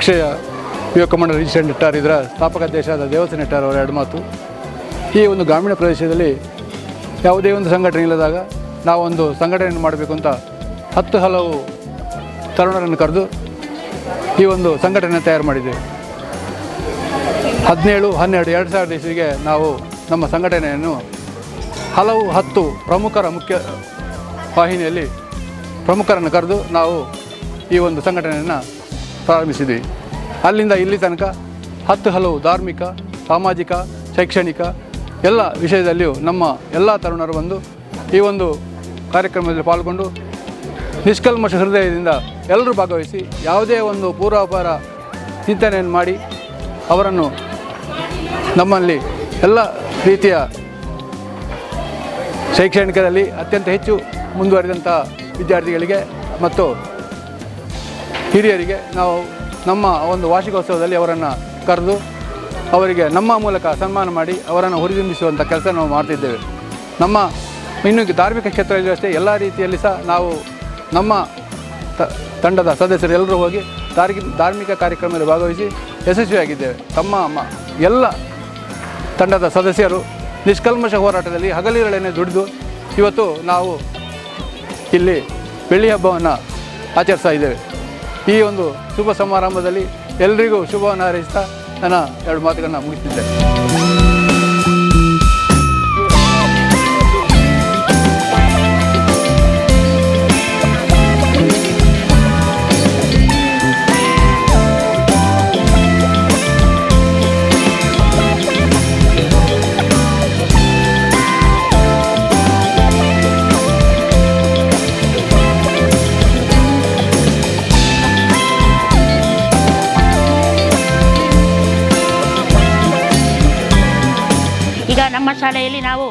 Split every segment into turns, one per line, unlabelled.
ಅಕ್ಷಯ ಯುವಕ ಮಂಡಲ ರಿಜಿಸ್ಟ್ರೇಷನ್ ನೆಟ್ಟಾರ್ ಇದರ ಸ್ಥಾಪಕ ಅಧ್ಯಕ್ಷರಾದ ದೇವಸ್ಥಾನ ನೆಟ್ಟಾರ್ ಅವರ ಎರಡು ಮಾತು. ಈ ಒಂದು ಗ್ರಾಮೀಣ ಪ್ರದೇಶದಲ್ಲಿ ಯಾವುದೇ ಒಂದು ಸಂಘಟನೆ ಇಲ್ಲದಾಗ ನಾವೊಂದು ಸಂಘಟನೆಯನ್ನು ಮಾಡಬೇಕು ಅಂತ 10 ಹಲವು ತರುಣರನ್ನು ಕರೆದು ಈ ಒಂದು ಸಂಘಟನೆ ತಯಾರು ಮಾಡಿದ್ದೇವೆ. 17-12-2020 ನಾವು ನಮ್ಮ ಸಂಘಟನೆಯನ್ನು ಹಲವು 10 ಪ್ರಮುಖರ ಮುಖ್ಯ ವಾಹಿನಿಯಲ್ಲಿ ಪ್ರಮುಖರನ್ನು ಕರೆದು ನಾವು ಈ ಒಂದು ಸಂಘಟನೆಯನ್ನು ಪ್ರಾರಂಭಿಸಿದ್ವಿ. ಅಲ್ಲಿಂದ ಇಲ್ಲಿ ತನಕ 10 ಹಲವು ಧಾರ್ಮಿಕ, ಸಾಮಾಜಿಕ, ಶೈಕ್ಷಣಿಕ ಎಲ್ಲ ವಿಷಯದಲ್ಲಿಯೂ ನಮ್ಮ ಎಲ್ಲ ತರುಣರು ಬಂದು ಈ ಒಂದು ಕಾರ್ಯಕ್ರಮದಲ್ಲಿ ಪಾಲ್ಗೊಂಡು ನಿಷ್ಕಲ್ಮಶ ಹೃದಯದಿಂದ ಎಲ್ಲರೂ ಭಾಗವಹಿಸಿ ಯಾವುದೇ ಒಂದು ಪೂರ್ವಾಪರ ಚಿಂತನೆಯನ್ನು ಮಾಡಿ ಅವರನ್ನು ನಮ್ಮಲ್ಲಿ ಎಲ್ಲ ರೀತಿಯ ಶೈಕ್ಷಣಿಕದಲ್ಲಿ ಅತ್ಯಂತ ಹೆಚ್ಚು ಮುಂದುವರಿದಂಥ ವಿದ್ಯಾರ್ಥಿಗಳಿಗೆ ಮತ್ತು ಹಿರಿಯರಿಗೆ ನಾವು ನಮ್ಮ ಒಂದು ವಾರ್ಷಿಕೋತ್ಸವದಲ್ಲಿ ಅವರನ್ನು ಕರೆದು ಅವರಿಗೆ ನಮ್ಮ ಮೂಲಕ ಸನ್ಮಾನ ಮಾಡಿ ಅವರನ್ನು ಹುರಿದುಂಬಿಸುವಂಥ ಕೆಲಸ ನಾವು ಮಾಡ್ತಿದ್ದೇವೆ. ನಮ್ಮ ಇನ್ನು ಧಾರ್ಮಿಕ ಕ್ಷೇತ್ರದಲ್ಲಿ ಅಷ್ಟೇ ಎಲ್ಲ ರೀತಿಯಲ್ಲಿ ಸಹ ನಾವು ನಮ್ಮ ತಂಡದ ಸದಸ್ಯರು ಎಲ್ಲರೂ ಹೋಗಿ ಧಾರ್ಮಿಕ ಕಾರ್ಯಕ್ರಮದಲ್ಲಿ ಭಾಗವಹಿಸಿ ಯಶಸ್ವಿಯಾಗಿದ್ದೇವೆ. ಎಲ್ಲ ತಂಡದ ಸದಸ್ಯರು ನಿಷ್ಕಲ್ಮಶ ಹೋರಾಟದಲ್ಲಿ ಹಗಲಿರುಳೇನೆ ದುಡಿದು ಇವತ್ತು ನಾವು ಇಲ್ಲಿ ಬೆಳ್ಳಿ ಹಬ್ಬವನ್ನು ಆಚರಿಸ್ತಾ ಇದ್ದೇವೆ. ಈ ಒಂದು ಶುಭ ಸಮಾರಂಭದಲ್ಲಿ ಎಲ್ಲರಿಗೂ ಶುಭವನ್ನು ಹಾರೈಸ್ತಾ ನನ್ನ ಎರಡು ಮಾತುಗಳನ್ನು ಮುಗಿಸಿದ್ದೇನೆ.
ಈಗ ನಮ್ಮ ಶಾಲೆಯಲ್ಲಿ ನಾವು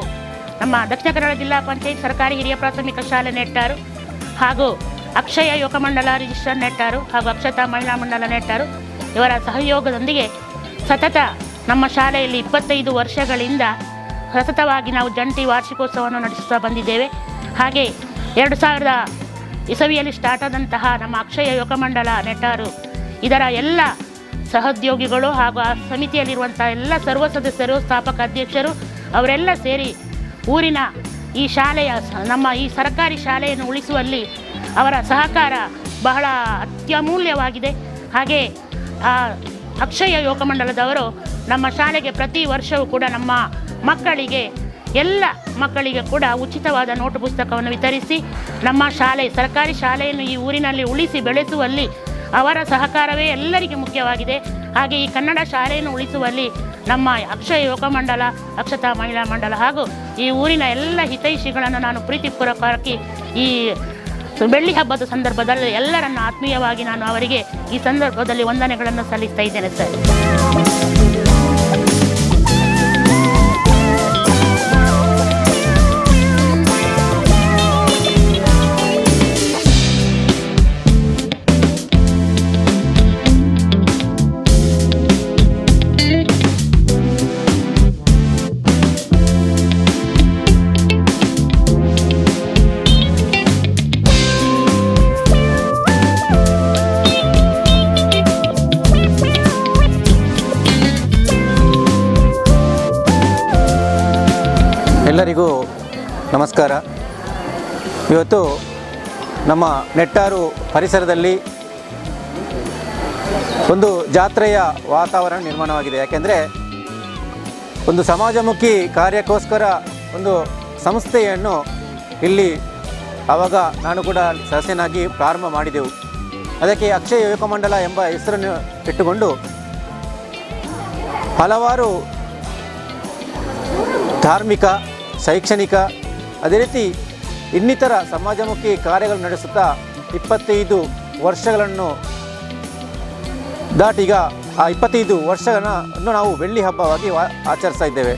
ನಮ್ಮ ದಕ್ಷಿಣ ಕನ್ನಡ ಜಿಲ್ಲಾ ಪಂಚಾಯತ್ ಸರ್ಕಾರಿ ಹಿರಿಯ ಪ್ರಾಥಮಿಕ ಶಾಲೆ ನೆಟ್ಟಾರು ಹಾಗೂ ಅಕ್ಷಯ ಯುವಕ ಮಂಡಲ ರಿಜಿಸ್ಟರ್ ನೆಟ್ಟಾರು ಹಾಗೂ ಅಕ್ಷತಾ ಮಹಿಳಾ ಮಂಡಲ ನೆಟ್ಟಾರು ಇವರ ಸಹಯೋಗದೊಂದಿಗೆ ಸತತ ನಮ್ಮ ಶಾಲೆಯಲ್ಲಿ 25 ವರ್ಷಗಳಿಂದ ಸತತವಾಗಿ ನಾವು ಜಂಟಿ ವಾರ್ಷಿಕೋತ್ಸವವನ್ನು ನಡೆಸುತ್ತಾ ಬಂದಿದ್ದೇವೆ. ಹಾಗೆ 2000 ಇಸವಿಯಲ್ಲಿ ಸ್ಟಾರ್ಟ್ ಆದಂತಹ ನಮ್ಮ ಅಕ್ಷಯ ಯುವಕ ಮಂಡಲ ನೆಟ್ಟಾರು ಇದರ ಎಲ್ಲ ಸಹೋದ್ಯೋಗಿಗಳು ಹಾಗೂ ಆ ಸಮಿತಿಯಲ್ಲಿರುವಂಥ ಎಲ್ಲ ಸರ್ವ ಸದಸ್ಯರು, ಸ್ಥಾಪಕ ಅಧ್ಯಕ್ಷರು ಅವರೆಲ್ಲ ಸೇರಿ ಊರಿನ ಈ ಶಾಲೆಯ ನಮ್ಮ ಈ ಸರ್ಕಾರಿ ಶಾಲೆಯನ್ನು ಉಳಿಸುವಲ್ಲಿ ಅವರ ಸಹಕಾರ ಬಹಳ ಅತ್ಯಮೂಲ್ಯವಾಗಿದೆ. ಹಾಗೆ ಅಕ್ಷಯ ಯುವಕ ಮಂಡಲದವರು ನಮ್ಮ ಶಾಲೆಗೆ ಪ್ರತಿ ವರ್ಷವೂ ಕೂಡ ನಮ್ಮ ಎಲ್ಲ ಮಕ್ಕಳಿಗೆ ಕೂಡ ಉಚಿತವಾದ ನೋಟು ಪುಸ್ತಕವನ್ನು ವಿತರಿಸಿ ನಮ್ಮ ಸರ್ಕಾರಿ ಶಾಲೆಯನ್ನು ಈ ಊರಿನಲ್ಲಿ ಉಳಿಸಿ ಬೆಳೆಸುವಲ್ಲಿ ಅವರ ಸಹಕಾರವೇ ಎಲ್ಲರಿಗೆ ಮುಖ್ಯವಾಗಿದೆ. ಹಾಗೆ ಈ ಕನ್ನಡ ಶಾಲೆಯನ್ನು ಉಳಿಸುವಲ್ಲಿ ನಮ್ಮ ಅಕ್ಷಯ ಯುವಕ ಮಂಡಲ, ಅಕ್ಷತಾ ಮಹಿಳಾ ಮಂಡಲ ಹಾಗೂ ಈ ಊರಿನ ಎಲ್ಲ ಹಿತೈಷಿಗಳನ್ನು ನಾನು ಪ್ರೀತಿಪೂರ್ವಕವಾಗಿ ಈ ಬೆಳ್ಳಿ ಹಬ್ಬದ ಸಂದರ್ಭದಲ್ಲಿ ಎಲ್ಲರನ್ನು ಆತ್ಮೀಯವಾಗಿ ನಾನು ಅವರಿಗೆ ಈ ಸಂದರ್ಭದಲ್ಲಿ ವಂದನೆಗಳನ್ನು ಸಲ್ಲಿಸ್ತಾ ಇದ್ದೇನೆ ಸರ್.
ಎಲ್ಲರಿಗೂ ನಮಸ್ಕಾರ. ಇವತ್ತು ನಮ್ಮ ನೆಟ್ಟಾರು ಪರಿಸರದಲ್ಲಿ ಒಂದು ಜಾತ್ರೆಯ ವಾತಾವರಣ ನಿರ್ಮಾಣವಾಗಿದೆ. ಯಾಕೆಂದರೆ ಒಂದು ಸಮಾಜಮುಖಿ ಕಾರ್ಯಕ್ಕೋಸ್ಕರ ಒಂದು ಸಂಸ್ಥೆಯನ್ನು ಇಲ್ಲಿ ಆವಾಗ ನಾನು ಕೂಡ ಸದಸ್ಯನಾಗಿ ಪ್ರಾರಂಭ ಮಾಡಿದೆವು. ಅದಕ್ಕೆ ಅಕ್ಷಯ ಯುವಕ ಮಂಡಲ ಎಂಬ ಹೆಸರನ್ನು ಇಟ್ಟುಕೊಂಡು ಹಲವಾರು ಧಾರ್ಮಿಕ, ಶೈಕ್ಷಣಿಕ, ಅದೇ ರೀತಿ ಇನ್ನಿತರ ಸಮಾಜಮುಖಿ ಕಾರ್ಯಗಳು ನಡೆಸುತ್ತಾ 25 ವರ್ಷಗಳನ್ನು ದಾಟೀಗ ಆ 25 ವರ್ಷಗಳನ್ನು ನಾವು ಬೆಳ್ಳಿ ಹಬ್ಬವಾಗಿ ಆಚರಿಸ್ತಾ ಇದ್ದೇವೆ.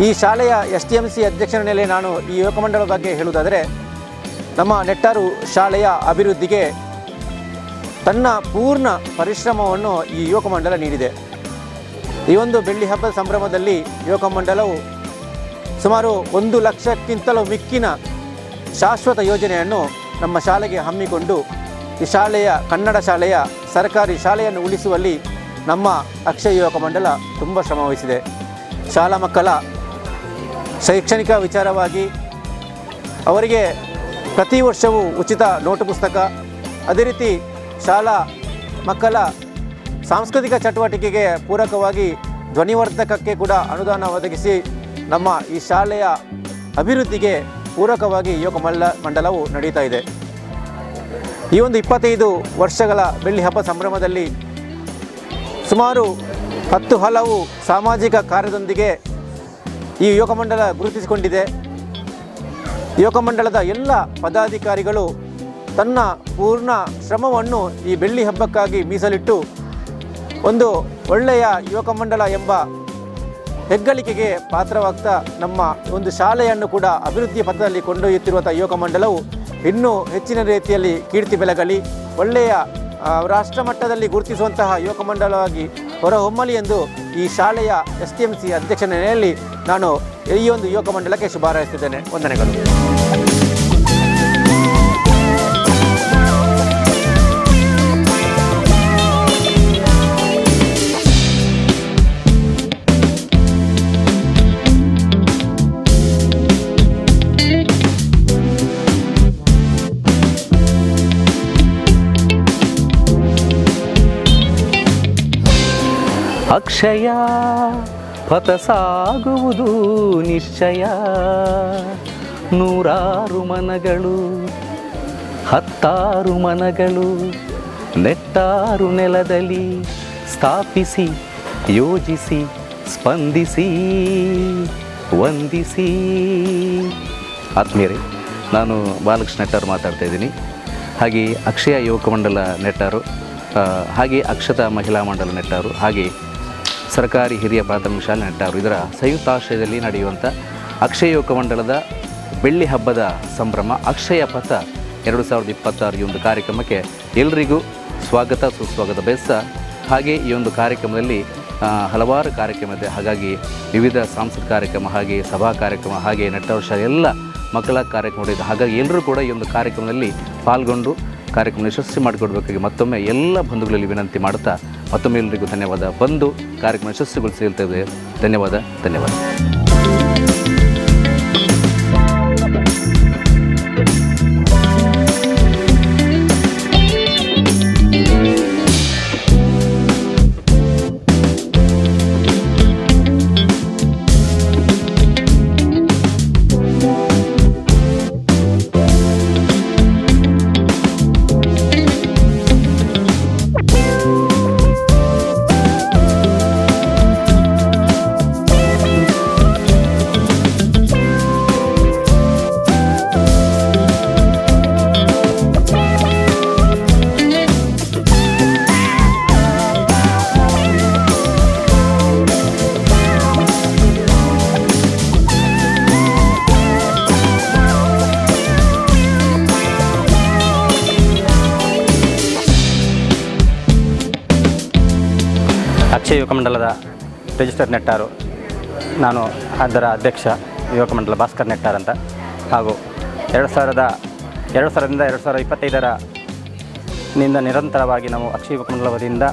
ಈ ಶಾಲೆಯ STMC ಅಧ್ಯಕ್ಷರ ಮೇಲೆ ನಾನು ಈ ಯುವಕ ಮಂಡಲದ ಬಗ್ಗೆ ಹೇಳುವುದಾದರೆ, ನಮ್ಮ ನೆಟ್ಟಾರು ಶಾಲೆಯ ಅಭಿವೃದ್ಧಿಗೆ ತನ್ನ ಪೂರ್ಣ ಪರಿಶ್ರಮವನ್ನು ಈ ಯುವಕ ಮಂಡಲ ನೀಡಿದೆ. ಈ ಒಂದು ಬೆಳ್ಳಿ ಹಬ್ಬದ ಸಂಭ್ರಮದಲ್ಲಿ ಯುವಕ ಮಂಡಲವು ಸುಮಾರು 1 ಲಕ್ಷಕ್ಕಿಂತಲೂ ಮಿಕ್ಕಿನ ಶಾಶ್ವತ ಯೋಜನೆಯನ್ನು ನಮ್ಮ ಶಾಲೆಗೆ ಹಮ್ಮಿಕೊಂಡು ಈ ಶಾಲೆಯ ಕನ್ನಡ ಶಾಲೆಯ ಸರ್ಕಾರಿ ಶಾಲೆಯನ್ನು ಉಳಿಸುವಲ್ಲಿ ನಮ್ಮ ಅಕ್ಷಯ ಯುವಕ ಮಂಡಲ ತುಂಬ ಶ್ರಮವಹಿಸಿದೆ. ಶಾಲಾ ಮಕ್ಕಳ ಶೈಕ್ಷಣಿಕ ವಿಚಾರವಾಗಿ ಅವರಿಗೆ ಪ್ರತಿ ವರ್ಷವೂ ಉಚಿತ ನೋಟು ಪುಸ್ತಕ, ಅದೇ ರೀತಿ ಶಾಲಾ ಮಕ್ಕಳ ಸಾಂಸ್ಕೃತಿಕ ಚಟುವಟಿಕೆಗೆ ಪೂರಕವಾಗಿ ಧ್ವನಿವರ್ಧಕಕ್ಕೆ ಕೂಡ ಅನುದಾನ ಒದಗಿಸಿ ನಮ್ಮ ಈ ಶಾಲೆಯ ಅಭಿವೃದ್ಧಿಗೆ ಪೂರಕವಾಗಿ ಯುವಕ ಮಂಡಲವು ನಡೀತಾ ಇದೆ. ಈ ಒಂದು 25 ವರ್ಷಗಳ ಬೆಳ್ಳಿ ಹಬ್ಬ ಸಂಭ್ರಮದಲ್ಲಿ ಸುಮಾರು 10 ಹಲವು ಸಾಮಾಜಿಕ ಕಾರ್ಯದೊಂದಿಗೆ ಈ ಯುವಕ ಮಂಡಲ ಗುರುತಿಸಿಕೊಂಡಿದೆ. ಯುವಕ ಮಂಡಲದ ಎಲ್ಲ ಪದಾಧಿಕಾರಿಗಳು ತನ್ನ ಪೂರ್ಣ ಶ್ರಮವನ್ನು ಈ ಬೆಳ್ಳಿ ಹಬ್ಬಕ್ಕಾಗಿ ಮೀಸಲಿಟ್ಟು ಒಂದು ಒಳ್ಳೆಯ ಯುವಕ ಮಂಡಲ ಎಂಬ ಹೆಗ್ಗಳಿಕೆಗೆ ಪಾತ್ರವಾಗ್ತಾ ನಮ್ಮ ಒಂದು ಶಾಲೆಯನ್ನು ಕೂಡ ಅಭಿವೃದ್ಧಿಯ ಪಥದಲ್ಲಿ ಕೊಂಡೊಯ್ಯುತ್ತಿರುವಂಥ ಯುವಕ ಮಂಡಲವು ಇನ್ನೂ ಹೆಚ್ಚಿನ ರೀತಿಯಲ್ಲಿ ಕೀರ್ತಿ ಬೆಳಗಲಿ, ಒಳ್ಳೆಯ ರಾಷ್ಟ್ರ ಮಟ್ಟದಲ್ಲಿ ಗುರುತಿಸುವಂತಹ ಯುವಕ ಮಂಡಲವಾಗಿ ಹೊರಹೊಮ್ಮಲಿ ಎಂದು ಈ ಶಾಲೆಯ STMC ಅಧ್ಯಕ್ಷನ ನೆಲೆಯಲ್ಲಿ ನಾನು ಈ ಒಂದು ಯುವಕ ಮಂಡಲಕ್ಕೆ ಶುಭ ಹಾರೈಸುತ್ತಿದ್ದೇನೆ. ವಂದನೆಗಳು.
ಅಕ್ಷಯ ಪಥ ಸಾಗುವುದು ನಿಶ್ಚಯ, ನೂರಾರು ಮನಗಳು 10 ಮನಗಳು ನೆಟ್ಟಾರು ನೆಲದಲ್ಲಿ ಸ್ಥಾಪಿಸಿ ಯೋಜಿಸಿ ಸ್ಪಂದಿಸಿ ವಂದಿಸಿ. ಆತ್ಮೀಯರೇ, ನಾನು ಬಾಲಕೃಷ್ಣ ನೆಟ್ಟಾರು ಮಾತಾಡ್ತಾ ಇದ್ದೀನಿ. ಹಾಗೆ ಅಕ್ಷಯ ಯುವಕ ಮಂಡಲ ನೆಟ್ಟಾರು, ಹಾಗೆ ಅಕ್ಷತಾ ಮಹಿಳಾ ಮಂಡಲ ನೆಟ್ಟಾರು, ಹಾಗೆ ಸರ್ಕಾರಿ ಹಿರಿಯ ಪ್ರಾಥಮಿಕ ಶಾಲೆ ನೆಟ್ಟಾರು ಇದರ ಸಂಯುಕ್ತಾಶ್ರಯದಲ್ಲಿ ನಡೆಯುವಂಥ ಅಕ್ಷಯ ಯುವಕ ಮಂಡಲದ ಬೆಳ್ಳಿ ಹಬ್ಬದ ಸಂಭ್ರಮ ಅಕ್ಷಯ ಪಥ 2026 ಈ ಒಂದು ಕಾರ್ಯಕ್ರಮಕ್ಕೆ ಎಲ್ಲರಿಗೂ ಸ್ವಾಗತ ಸುಸ್ವಾಗತ ಬಯಸ್ತಾ, ಹಾಗೆ ಈ ಒಂದು ಕಾರ್ಯಕ್ರಮದಲ್ಲಿ ಹಲವಾರು ಕಾರ್ಯಕ್ರಮ ಇದೆ. ಹಾಗಾಗಿ ವಿವಿಧ ಸಾಂಸ್ಕೃತಿಕ ಕಾರ್ಯಕ್ರಮ, ಹಾಗೆ ಸಭಾ ಕಾರ್ಯಕ್ರಮ, ಹಾಗೆ ನೆಟ್ಟಾರು ಶಾಲೆ ಎಲ್ಲ ಮಕ್ಕಳ ಕಾರ್ಯಕ್ರಮ ಇದೆ. ಹಾಗಾಗಿ ಎಲ್ಲರೂ ಕೂಡ ಈ ಒಂದು ಕಾರ್ಯಕ್ರಮದಲ್ಲಿ ಪಾಲ್ಗೊಂಡು ಕಾರ್ಯಕ್ರಮ ಯಶಸ್ವಿ ಮಾಡಿಕೊಡ್ಬೇಕಾಗಿ ಮತ್ತೊಮ್ಮೆ ಎಲ್ಲ ಬಂಧುಗಳಲ್ಲಿ ವಿನಂತಿ ಮಾಡುತ್ತಾ ಮತ್ತೊಮ್ಮೆ ಎಲ್ಲರಿಗೂ ಧನ್ಯವಾದ. ಬಂದು ಕಾರ್ಯಕ್ರಮ ಯಶಸ್ವಿಗೊಳಿಸಿ ಹೇಳ್ತೇವೆ. ಧನ್ಯವಾದ.
ಅಕ್ಷಯ ಯುವಕ ಮಂಡಲದ ರಿಜಿಸ್ಟರ್ ನೆಟ್ಟಾರು, ನಾನು ಅದರ ಅಧ್ಯಕ್ಷ ಯುವಕ ಮಂಡಲ ಭಾಸ್ಕರ್ ನೆಟ್ಟಾರ್ ಅಂತ. ಹಾಗೂ 2000ರಿಂದ 2025 ನಿರಂತರವಾಗಿ ನಾವು ಅಕ್ಷಯ ಯುವಕ ಮಂಡಲ ವತಿಯಿಂದ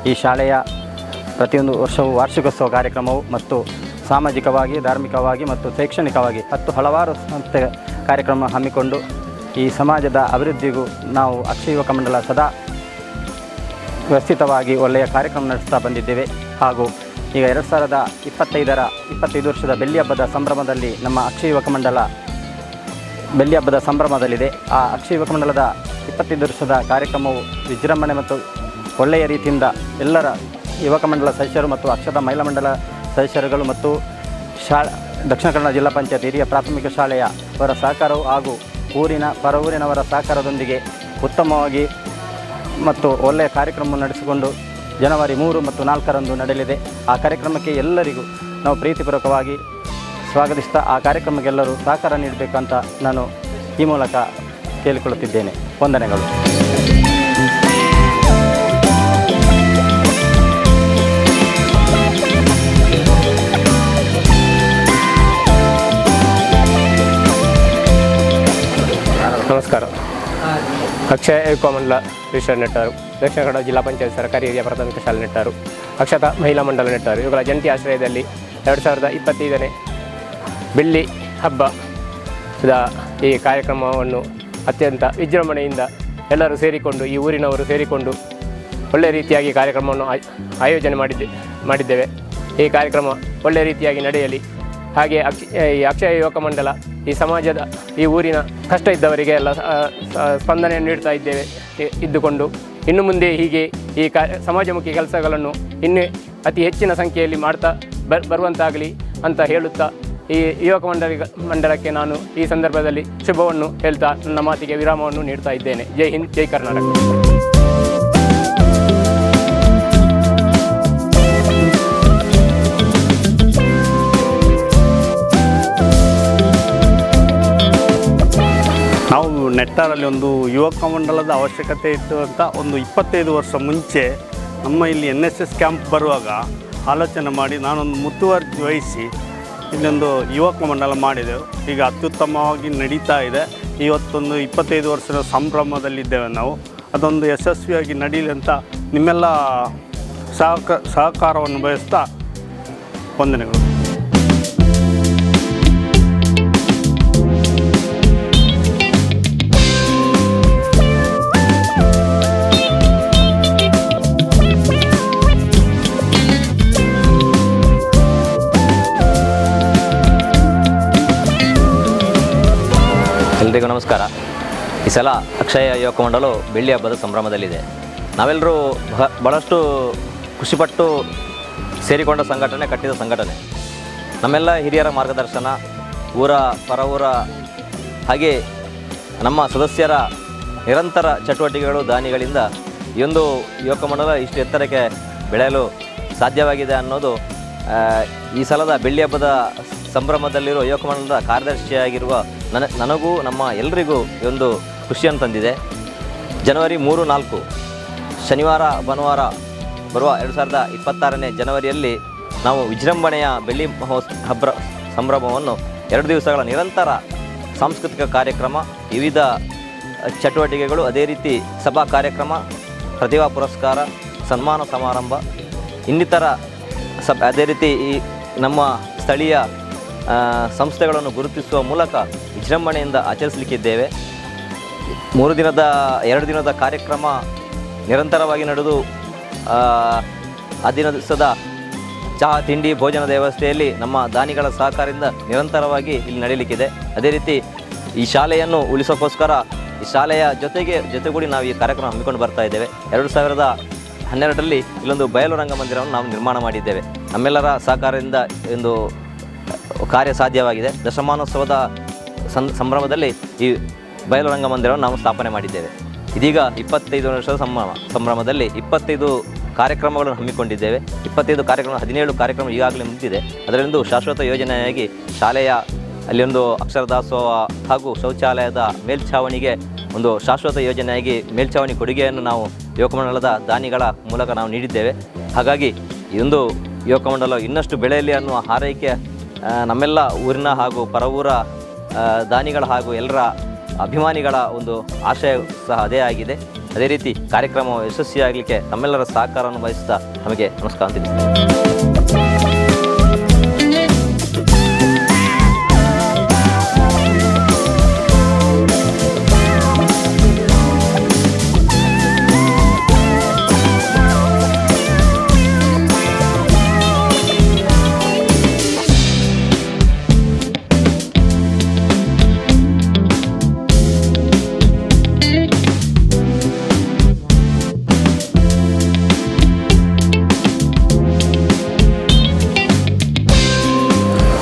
ಈ ಶಾಲೆಯ ಪ್ರತಿಯೊಂದು ವರ್ಷವೂ ವಾರ್ಷಿಕೋತ್ಸವ ಕಾರ್ಯಕ್ರಮವು ಮತ್ತು ಸಾಮಾಜಿಕವಾಗಿ, ಧಾರ್ಮಿಕವಾಗಿ ಮತ್ತು ಶೈಕ್ಷಣಿಕವಾಗಿ ಹಲವಾರು ಸಂಸ್ಥೆ ಕಾರ್ಯಕ್ರಮ ಹಮ್ಮಿಕೊಂಡು ಈ ಸಮಾಜದ ಅಭಿವೃದ್ಧಿಗೂ ನಾವು ಅಕ್ಷಯ ಯುವಕ ಮಂಡಲ ಸದಾ ವ್ಯವಸ್ಥಿತವಾಗಿ ಒಳ್ಳೆಯ ಕಾರ್ಯಕ್ರಮ ನಡೆಸ್ತಾ ಬಂದಿದ್ದೇವೆ. ಹಾಗೂ ಈಗ 2025 ವರ್ಷದ ಬೆಳ್ಳಿ ಹಬ್ಬದ ಸಂಭ್ರಮದಲ್ಲಿ ನಮ್ಮ ಅಕ್ಷಯ ಯುವಕ ಮಂಡಲ ಬೆಳ್ಳಿ ಹಬ್ಬದ ಸಂಭ್ರಮದಲ್ಲಿದೆ. ಆ ಅಕ್ಷಯ ಯುವಕ ಮಂಡಲದ 25 ವರ್ಷದ ಕಾರ್ಯಕ್ರಮವು ವಿಜೃಂಭಣೆ ಮತ್ತು ಒಳ್ಳೆಯ ರೀತಿಯಿಂದ ಎಲ್ಲರ ಯುವಕ ಮಂಡಲ ಸದಸ್ಯರು ಮತ್ತು ಅಕ್ಷತಾ ಮಹಿಳಾ ಮಂಡಲ ಸದಸ್ಯರುಗಳು ಮತ್ತು ದಕ್ಷಿಣ ಕನ್ನಡ ಜಿಲ್ಲಾ ಪಂಚಾಯತ್ ಹಿರಿಯ ಪ್ರಾಥಮಿಕ ಶಾಲೆಯ ಅವರ ಸಹಕಾರವು ಹಾಗೂ ಊರಿನವರ ಸಹಕಾರದೊಂದಿಗೆ ಉತ್ತಮವಾಗಿ ಮತ್ತು ಒಳ್ಳೆಯ ಕಾರ್ಯಕ್ರಮ ನಡೆಸಿಕೊಂಡು ಜನವರಿ 3 ಮತ್ತು 4ರಂದು ನಡೆಯಲಿದೆ. ಆ ಕಾರ್ಯಕ್ರಮಕ್ಕೆ ಎಲ್ಲರಿಗೂ ನಾವು ಪ್ರೀತಿಪೂರ್ವಕವಾಗಿ ಸ್ವಾಗತಿಸ್ತಾ ಆ ಕಾರ್ಯಕ್ರಮಕ್ಕೆ ಎಲ್ಲರೂ ಸಹಕಾರ ನೀಡಬೇಕಂತ ನಾನು ಈ ಮೂಲಕ ಕೇಳಿಕೊಳ್ಳುತ್ತಿದ್ದೇನೆ. ವಂದನೆಗಳು. ನಮಸ್ಕಾರ.
ಅಕ್ಷಯ ಯುವಕಮಂಡಲ ರಿಜಿಸ್ಟರ್ ನೆಟ್ಟಾರು, ದಕ್ಷಿಣ ಕನ್ನಡ ಜಿಲ್ಲಾ ಪಂಚಾಯತ್ ಸರ್ಕಾರಿ ಹಿರಿಯ ಪ್ರಾಥಮಿಕ ಶಾಲೆ ನೆಟ್ಟಾರು, ಅಕ್ಷತಾ ಮಹಿಳಾ ಮಂಡಲ ನೆಟ್ಟಾರು ಇವುಗಳ ಜಂಟಿ ಆಶ್ರಯದಲ್ಲಿ 2025ನೇ ಬೆಳ್ಳಿ ಹಬ್ಬದ ಈ ಕಾರ್ಯಕ್ರಮವನ್ನು ಅತ್ಯಂತ ವಿಜೃಂಭಣೆಯಿಂದ ಎಲ್ಲರೂ ಸೇರಿಕೊಂಡು, ಈ ಊರಿನವರು ಸೇರಿಕೊಂಡು ಒಳ್ಳೆಯ ರೀತಿಯಾಗಿ ಕಾರ್ಯಕ್ರಮವನ್ನು ಆಯೋಜನೆ ಮಾಡಿದ್ದೇವೆ. ಈ ಕಾರ್ಯಕ್ರಮ ಒಳ್ಳೆಯ ರೀತಿಯಾಗಿ ನಡೆಯಲಿ. ಹಾಗೆ ಈ ಅಕ್ಷಯ ಯುವಕ ಮಂಡಲ ಈ ಸಮಾಜದ, ಈ ಊರಿನ ಕಷ್ಟ ಇದ್ದವರಿಗೆ ಎಲ್ಲ ಸ್ಪಂದನೆಯನ್ನು ನೀಡ್ತಾ ಇದ್ದುಕೊಂಡು ಇನ್ನು ಮುಂದೆ ಹೀಗೆ ಈ ಸಮಾಜಮುಖಿ ಕೆಲಸಗಳನ್ನು ಇನ್ನೂ ಅತಿ ಹೆಚ್ಚಿನ ಸಂಖ್ಯೆಯಲ್ಲಿ ಮಾಡ್ತಾ ಬರುವಂತಾಗಲಿ ಅಂತ ಹೇಳುತ್ತಾ ಈ ಯುವಕ ಮಂಡಲಕ್ಕೆ ನಾನು ಈ ಸಂದರ್ಭದಲ್ಲಿ ಶುಭವನ್ನು ಹೇಳ್ತಾ ನನ್ನ ಮಾತಿಗೆ ವಿರಾಮವನ್ನು ನೀಡ್ತಾ ಇದ್ದೇನೆ. ಜೈ ಹಿಂದ್, ಜೈ ಕರ್ನಾಟಕ.
ನಾವು ನೆಟ್ಟಾರಲ್ಲಿ ಒಂದು ಯುವಕ ಮಂಡಲದ ಅವಶ್ಯಕತೆ ಇತ್ತು ಅಂತ ಒಂದು 25 ವರ್ಷ ಮುಂಚೆ ನಮ್ಮ ಇಲ್ಲಿ NSS ಕ್ಯಾಂಪ್ ಬರುವಾಗ ಆಲೋಚನೆ ಮಾಡಿ ನಾನೊಂದು ಮುತುವರ್ಜಿ ವಹಿಸಿ ಇಲ್ಲೊಂದು ಯುವಕ ಮಂಡಲ ಮಾಡಿದೆವು. ಈಗ ಅತ್ಯುತ್ತಮವಾಗಿ ನಡೀತಾ ಇದೆ. ಇವತ್ತೊಂದು 25 ವರ್ಷದ ಸಂಭ್ರಮದಲ್ಲಿದ್ದೇವೆ ನಾವು. ಅದೊಂದು ಯಶಸ್ವಿಯಾಗಿ ನಡೀಲಿ ಅಂತ ನಿಮ್ಮೆಲ್ಲ ಸಹಕಾರವನ್ನು ಬಯಸ್ತಾ ವಂದನೆಗಳು.
ಎಲ್ರಿಗೂ ನಮಸ್ಕಾರ. ಈ ಸಲ ಅಕ್ಷಯ ಯುವಕ ಮಂಡಲ ಬೆಳ್ಳಿ ಹಬ್ಬದ ಸಂಭ್ರಮದಲ್ಲಿದೆ. ನಾವೆಲ್ಲರೂ ಭಾಳಷ್ಟು ಖುಷಿಪಟ್ಟು ಸೇರಿಕೊಂಡ ಸಂಘಟನೆ, ಕಟ್ಟಿದ ಸಂಘಟನೆ. ನಮ್ಮೆಲ್ಲ ಹಿರಿಯರ ಮಾರ್ಗದರ್ಶನ, ಊರ ಪರ ಊರ ಹಾಗೆ ನಮ್ಮ ಸದಸ್ಯರ ನಿರಂತರ ಚಟುವಟಿಕೆಗಳು, ದಾನಿಗಳಿಂದ ಈ ಒಂದು ಯುವಕ ಮಂಡಲ ಇಷ್ಟು ಎತ್ತರಕ್ಕೆ ಬೆಳೆಯಲು ಸಾಧ್ಯವಾಗಿದೆ ಅನ್ನೋದು ಈ ಸಲದ ಬೆಳ್ಳಿ ಹಬ್ಬದ ಸಂಭ್ರಮದಲ್ಲಿರುವ ಯುವಕ ಮಂಡಲದ ಕಾರ್ಯದರ್ಶಿಯಾಗಿರುವ ನನಗೂ ನಮ್ಮ ಎಲ್ಲರಿಗೂ ಒಂದು ಖುಷಿಯನ್ನು ತಂದಿದೆ. ಜನವರಿ 3-4 ಶನಿವಾರ ಭಾನುವಾರ ಬರುವ 2026ನೇ ಜನವರಿಯಲ್ಲಿ ನಾವು ವಿಜೃಂಭಣೆಯ ಬೆಳ್ಳಿ ಹಬ್ಬ ಸಂಭ್ರಮವನ್ನು 2 ದಿವಸಗಳ ನಿರಂತರ ಸಾಂಸ್ಕೃತಿಕ ಕಾರ್ಯಕ್ರಮ, ವಿವಿಧ ಚಟುವಟಿಕೆಗಳು, ಅದೇ ರೀತಿ ಸಭಾ ಕಾರ್ಯಕ್ರಮ, ಪ್ರತಿಭಾ ಪುರಸ್ಕಾರ, ಸನ್ಮಾನ ಸಮಾರಂಭ, ಇನ್ನಿತರ ಅದೇ ರೀತಿ ಈ ನಮ್ಮ ಸ್ಥಳೀಯ ಸಂಸ್ಥೆಗಳನ್ನು ಗುರುತಿಸುವ ಮೂಲಕ ವಿಜೃಂಭಣೆಯಿಂದ ಆಚರಿಸಲಿಕ್ಕಿದ್ದೇವೆ. 2 ದಿನದ ಕಾರ್ಯಕ್ರಮ ನಿರಂತರವಾಗಿ ನಡೆದು ಆ ದಿವಸದ ಚಹಾ ತಿಂಡಿ ಭೋಜನದ ವ್ಯವಸ್ಥೆಯಲ್ಲಿ ನಮ್ಮ ದಾನಿಗಳ ಸಹಕಾರದಿಂದ ನಿರಂತರವಾಗಿ ಇಲ್ಲಿ ನಡೆಯಲಿಕ್ಕಿದೆ. ಅದೇ ರೀತಿ ಈ ಶಾಲೆಯನ್ನು ಉಳಿಸೋಕ್ಕೋಸ್ಕರ ಈ ಶಾಲೆಯ ಜೊತೆಗೂಡಿ ನಾವು ಈ ಕಾರ್ಯಕ್ರಮ ಹಮ್ಮಿಕೊಂಡು ಬರ್ತಾ ಇದ್ದೇವೆ. 2012ರಲ್ಲಿ ಇಲ್ಲೊಂದು ಬಯಲು ರಂಗಮಂದಿರವನ್ನು ನಾವು ನಿರ್ಮಾಣ ಮಾಡಿದ್ದೇವೆ. ನಮ್ಮೆಲ್ಲರ ಸಹಕಾರದಿಂದ ಒಂದು ಕಾರ್ಯ ಸಾಧ್ಯವಾಗಿದೆ. ದಶಮಾನೋತ್ಸವದ ಸಂಭ್ರಮದಲ್ಲಿ ಈ ಬಯಲು ರಂಗಮಂದಿರವನ್ನು ನಾವು ಸ್ಥಾಪನೆ ಮಾಡಿದ್ದೇವೆ. ಇದೀಗ 25 ವರ್ಷದ ಸಂಭ್ರಮದಲ್ಲಿ 25 ಕಾರ್ಯಕ್ರಮಗಳನ್ನು ಹಮ್ಮಿಕೊಂಡಿದ್ದೇವೆ. 25 ಕಾರ್ಯಕ್ರಮ, 17 ಕಾರ್ಯಕ್ರಮ ಈಗಾಗಲೇ ಮುಗಿದಿದೆ. ಅದರಲ್ಲೊಂದು ಶಾಶ್ವತ ಯೋಜನೆಯಾಗಿ ಶಾಲೆಯ ಅಲ್ಲಿ ಒಂದು ಅಕ್ಷರ ದಾಸೋಹ ಹಾಗೂ ಶೌಚಾಲಯದ ಮೇಲ್ಛಾವಣಿಗೆ ಒಂದು ಶಾಶ್ವತ ಯೋಜನೆಯಾಗಿ ಮೇಲ್ಛಾವಣಿ ಕೊಡುಗೆಯನ್ನು ನಾವು ಯುವಕ ಮಂಡಲದ ದಾನಿಗಳ ಮೂಲಕ ನಾವು ನೀಡಿದ್ದೇವೆ. ಹಾಗಾಗಿ ಈ ಒಂದು ಯುವಕ ಮಂಡಲ ಇನ್ನಷ್ಟು ಬೆಳೆಯಲಿ ಅನ್ನುವ ಹಾರೈಕೆ ನಮ್ಮೆಲ್ಲ ಊರಿನ ಹಾಗೂ ಪರವೂರ ದಾನಿಗಳ ಹಾಗೂ ಎಲ್ಲರ ಅಭಿಮಾನಿಗಳ ಒಂದು ಆಶಯ ಸಹ ಅದೇ ಆಗಿದೆ. ಅದೇ ರೀತಿ ಕಾರ್ಯಕ್ರಮ ಯಶಸ್ವಿಯಾಗಲಿಕ್ಕೆ ನಮ್ಮೆಲ್ಲರ ಸಹಕಾರವನ್ನು ವಹಿಸ್ತಾ ನಮಗೆ ನಮಸ್ಕಾರ ತಿಳಿಸ್ತೇನೆ.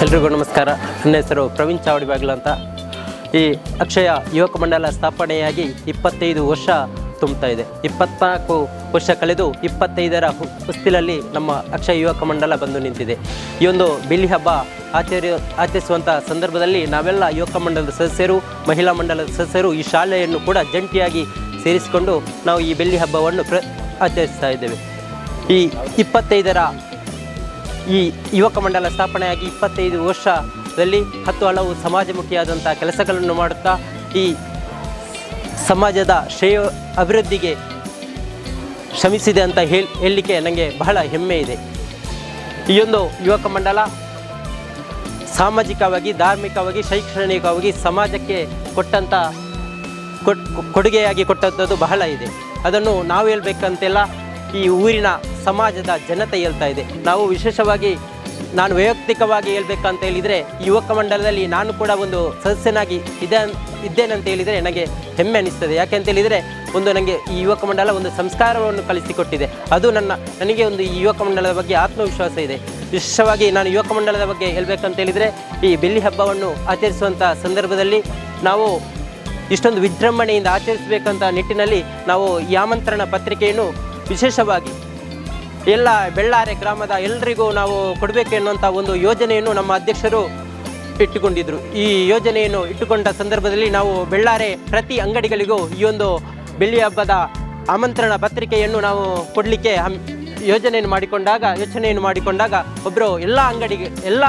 ಎಲ್ರಿಗೂ ನಮಸ್ಕಾರ. ನನ್ನ ಹೆಸರು ಪ್ರವೀಣ್ ಚಾವಡಿ ಬಾಗಿಲು ಅಂತ. ಈ ಅಕ್ಷಯ ಯುವಕ ಮಂಡಲ ಸ್ಥಾಪನೆಯಾಗಿ 25 ವರ್ಷ ತುಂಬ್ತಾ ಇದೆ. 24 ವರ್ಷ ಕಳೆದು 25ರ ಹೊಸ್ತಿಲಲ್ಲಿ ನಮ್ಮ ಅಕ್ಷಯ ಯುವಕ ಮಂಡಲ ಬಂದು ನಿಂತಿದೆ. ಈ ಒಂದು ಬೆಳ್ಳಿ ಹಬ್ಬ ಆಚರಿಸುವಂಥ ಸಂದರ್ಭದಲ್ಲಿ ನಾವೆಲ್ಲ ಯುವಕ ಮಂಡಲದ ಸದಸ್ಯರು, ಮಹಿಳಾ ಮಂಡಲದ ಸದಸ್ಯರು ಈ ಶಾಲೆಯನ್ನು ಕೂಡ ಜಂಟಿಯಾಗಿ ಸೇರಿಸಿಕೊಂಡು ನಾವು ಈ ಬೆಳ್ಳಿ ಹಬ್ಬವನ್ನು ಆಚರಿಸ್ತಾ ಇದ್ದೇವೆ. ಈ 25ರ ಈ ಯುವಕ ಮಂಡಲ ಸ್ಥಾಪನೆಯಾಗಿ 25 ವರ್ಷದಲ್ಲಿ 10 ಹಲವು ಸಮಾಜಮುಖಿಯಾದಂಥ ಕೆಲಸಗಳನ್ನು ಮಾಡುತ್ತಾ ಈ
ಸಮಾಜದ ಶ್ರೇಯ ಅಭಿವೃದ್ಧಿಗೆ ಶ್ರಮಿಸಿದೆ ಅಂತ ಹೇಳಲಿಕ್ಕೆ ನನಗೆ ಬಹಳ ಹೆಮ್ಮೆ ಇದೆ. ಈ ಒಂದು ಯುವಕ ಮಂಡಲ ಸಾಮಾಜಿಕವಾಗಿ, ಧಾರ್ಮಿಕವಾಗಿ, ಶೈಕ್ಷಣಿಕವಾಗಿ ಸಮಾಜಕ್ಕೆ ಕೊಟ್ಟಂಥ ಕೊಡುಗೆಯಾಗಿ ಕೊಟ್ಟಂಥದ್ದು ಬಹಳ ಇದೆ. ಅದನ್ನು ನಾವು ಹೇಳ್ಬೇಕಂತೆಲ್ಲ ಈ ಊರಿನ ಸಮಾಜದ ಜನತೆ ಹೇಳ್ತಾ ಇದೆ. ನಾವು ವಿಶೇಷವಾಗಿ ನಾನು ವೈಯಕ್ತಿಕವಾಗಿ ಹೇಳ್ಬೇಕಂತ ಹೇಳಿದರೆ ಈ ಯುವಕ ಮಂಡಲದಲ್ಲಿ ನಾನು ಕೂಡ ಒಂದು ಸದಸ್ಯನಾಗಿ ಇದ್ದೇನಂತ ಹೇಳಿದರೆ ನನಗೆ ಹೆಮ್ಮೆ ಅನಿಸ್ತದೆ. ಯಾಕೆ ಅಂತ ಹೇಳಿದರೆ ನನಗೆ ಈ ಯುವಕ ಮಂಡಲ ಒಂದು ಸಂಸ್ಕಾರವನ್ನು ಕಲಿಸಿಕೊಟ್ಟಿದೆ. ಅದು ನನಗೆ ಒಂದು ಈ ಯುವಕ ಮಂಡಲದ ಬಗ್ಗೆ ಆತ್ಮವಿಶ್ವಾಸ ಇದೆ. ವಿಶೇಷವಾಗಿ ನಾನು ಯುವಕ ಮಂಡಲದ ಬಗ್ಗೆ ಹೇಳ್ಬೇಕಂತ ಹೇಳಿದರೆ ಈ ಬೆಳ್ಳಿ ಹಬ್ಬವನ್ನು ಆಚರಿಸುವಂಥ ಸಂದರ್ಭದಲ್ಲಿ ನಾವು ಇಷ್ಟೊಂದು ವಿಜೃಂಭಣೆಯಿಂದ ಆಚರಿಸಬೇಕಂತ ನಿಟ್ಟಿನಲ್ಲಿ ನಾವು ಈ ಆಮಂತ್ರಣ ಪತ್ರಿಕೆಯನ್ನು ವಿಶೇಷವಾಗಿ ಎಲ್ಲ ಬೆಳ್ಳಾರೆ ಗ್ರಾಮದ ಎಲ್ಲರಿಗೂ ನಾವು ಕೊಡಬೇಕು ಎನ್ನುವಂಥ ಒಂದು ಯೋಜನೆಯನ್ನು ನಮ್ಮ ಅಧ್ಯಕ್ಷರು ಇಟ್ಟುಕೊಂಡಿದ್ದರು. ಈ ಯೋಜನೆಯನ್ನು ಇಟ್ಟುಕೊಂಡ ಸಂದರ್ಭದಲ್ಲಿ ನಾವು ಬೆಳ್ಳಾರೆ ಪ್ರತಿ ಅಂಗಡಿಗಳಿಗೂ ಈ ಒಂದು ಬೆಳ್ಳಿ ಹಬ್ಬದ ಆಮಂತ್ರಣ ಪತ್ರಿಕೆಯನ್ನು ನಾವು ಕೊಡಲಿಕ್ಕೆ ಯೋಚನೆಯನ್ನು ಮಾಡಿಕೊಂಡಾಗ ಒಬ್ಬರು ಎಲ್ಲ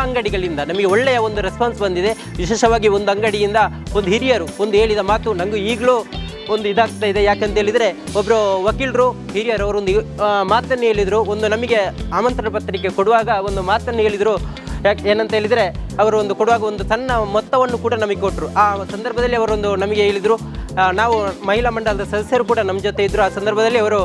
ಅಂಗಡಿಗಳಿಂದ ನಮಗೆ ಒಳ್ಳೆಯ ಒಂದು ರೆಸ್ಪಾನ್ಸ್ ಬಂದಿದೆ. ವಿಶೇಷವಾಗಿ ಒಂದು ಅಂಗಡಿಯಿಂದ ಒಂದು ಹಿರಿಯರು ಹೇಳಿದ ಮಾತು ನನಗೂ ಈಗಲೂ ಒಂದು ಇದಾಗ್ತಾ ಇದೆ. ಯಾಕಂತ ಹೇಳಿದರೆ ಒಬ್ಬರು ವಕೀಲರು ಹಿರಿಯರು ಅವರೊಂದು ಮಾತನ್ನು ಹೇಳಿದರು. ನಮಗೆ ಆಮಂತ್ರಣ ಪತ್ರಿಕೆ ಕೊಡುವಾಗ ಒಂದು ಮಾತನ್ನು ಹೇಳಿದರು. ಏನಂತ ಹೇಳಿದರೆ ಅವರು ಕೊಡುವಾಗ ಒಂದು ಸಣ್ಣ ಮೊತ್ತವನ್ನು ಕೂಡ ನಮಗೆ ಕೊಟ್ಟರು. ಆ ಸಂದರ್ಭದಲ್ಲಿ ಅವರೊಂದು ನಮಗೆ ಹೇಳಿದರು, ನಾವು ಮಹಿಳಾ ಮಂಡಲದ ಸದಸ್ಯರು ಕೂಡ ನಮ್ಮ ಜೊತೆ ಇದ್ದರು. ಆ ಸಂದರ್ಭದಲ್ಲಿ ಅವರು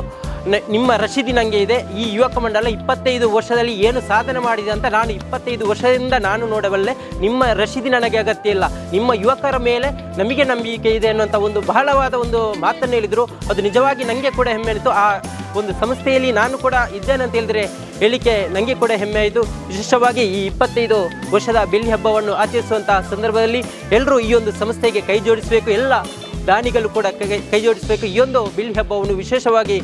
ನಿಮ್ಮ ರಶೀದಿ ನನಗೆ ಇದೆ, ಈ ಯುವಕ ಮಂಡಲ 25 ವರ್ಷದಲ್ಲಿ ಏನು ಸಾಧನೆ ಮಾಡಿದೆ ಅಂತ ನಾನು 25 ವರ್ಷದಿಂದ ನಾನು ನೋಡಬಲ್ಲೆ, ನಿಮ್ಮ ರಶೀದಿ ನನಗೆ ಅಗತ್ಯ ಇಲ್ಲ, ನಿಮ್ಮ ಯುವಕರ ಮೇಲೆ ನಮಗೆ ನಂಬಿಕೆ ಇದೆ ಅನ್ನುವಂಥ ಒಂದು ಬಹಳವಾದ ಒಂದು ಮಾತನ್ನು ಹೇಳಿದರು. ಅದು ನಿಜವಾಗಿ ನನಗೆ ಕೂಡ ಹೆಮ್ಮೆ ಅನಿತು. ಆ ಒಂದು ಸಂಸ್ಥೆಯಲ್ಲಿ ನಾನು ಕೂಡ ಇದ್ದೇನೆ ಅಂತ ಹೇಳಿದರೆ ಹೇಳಿಕೆ ನನಗೆ ಕೂಡ ಹೆಮ್ಮೆ ಆಯಿತು. ವಿಶೇಷವಾಗಿ ಈ 25 ವರ್ಷದ ಬೆಳ್ಳಿ ಹಬ್ಬವನ್ನು ಆಚರಿಸುವಂಥ ಸಂದರ್ಭದಲ್ಲಿ ಎಲ್ಲರೂ ಈ ಒಂದು ಸಂಸ್ಥೆಗೆ ಕೈ ಜೋಡಿಸಬೇಕು, ಎಲ್ಲ ದಾನಿಗಳು ಕೂಡ ಕೈ ಜೋಡಿಸಬೇಕು. ಈ ಒಂದು ಬೆಳ್ಳಿ ಹಬ್ಬವನ್ನು ವಿಶೇಷವಾಗಿ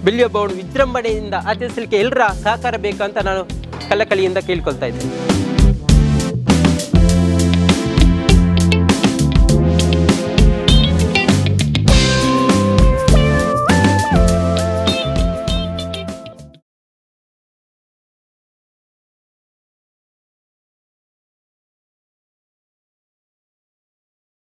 ಬೆಳ್ಳಿ ಹಬ್ಬವನ್ನು ವಿಜೃಂಭಣೆಯಿಂದ ಆಚರಿಸಲಿಕ್ಕೆ ಎಲ್ಲರ ಸಹಕಾರ ಬೇಕಂತ ನಾನು ಕಳಕಳಿಯಿಂದ ಕೇಳ್ಕೊಳ್ತಾ ಇದ್ದೇನೆ.